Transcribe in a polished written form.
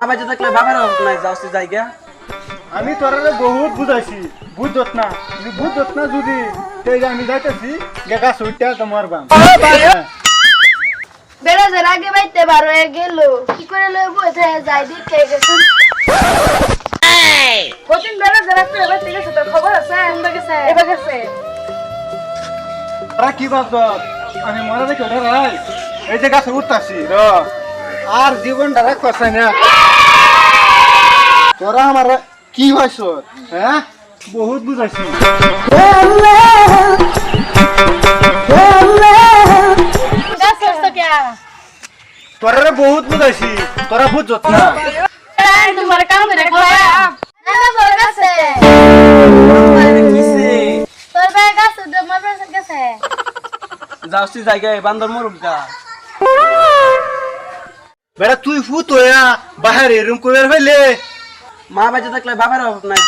বেঁচে থাকলে বাবার অভাব নাই, যাওছি জায়গা। আমি তোরা বহুত বুঝাইছি, বুঝত না বুঝত না যদি আমি যাইতেছি গাছ উঠতে তোমার বাম বেড়া যার আগে বাইতে বারো গেল কি করে লইব যাই দিতে গেছেন কতদিন বেড়া যারা করে বাইতে গেছে তোর খবর আছে এবার গেছে তোরা কি ভাবছ আমি মরা দেখে ওঠা রাই এই যে গাছে উঠতাছি আর জীবনটা রাখছে না তোরা আমার কি হয়েছ হ্যাঁ বহুত বুঝাইছি তোরা বহুত বুঝাইছি তোরা বুঝত না তোমার কাম করে গেছে তোর ভাই গেছে তোমার পেছন গেছে যাওছি জায়গায় বান্দর মরুক গা। বেটা তুই ফুত হইয়া বাহির এরম করে ফেলে মা বেঁচে থাকলে বাবার অভাব নাই।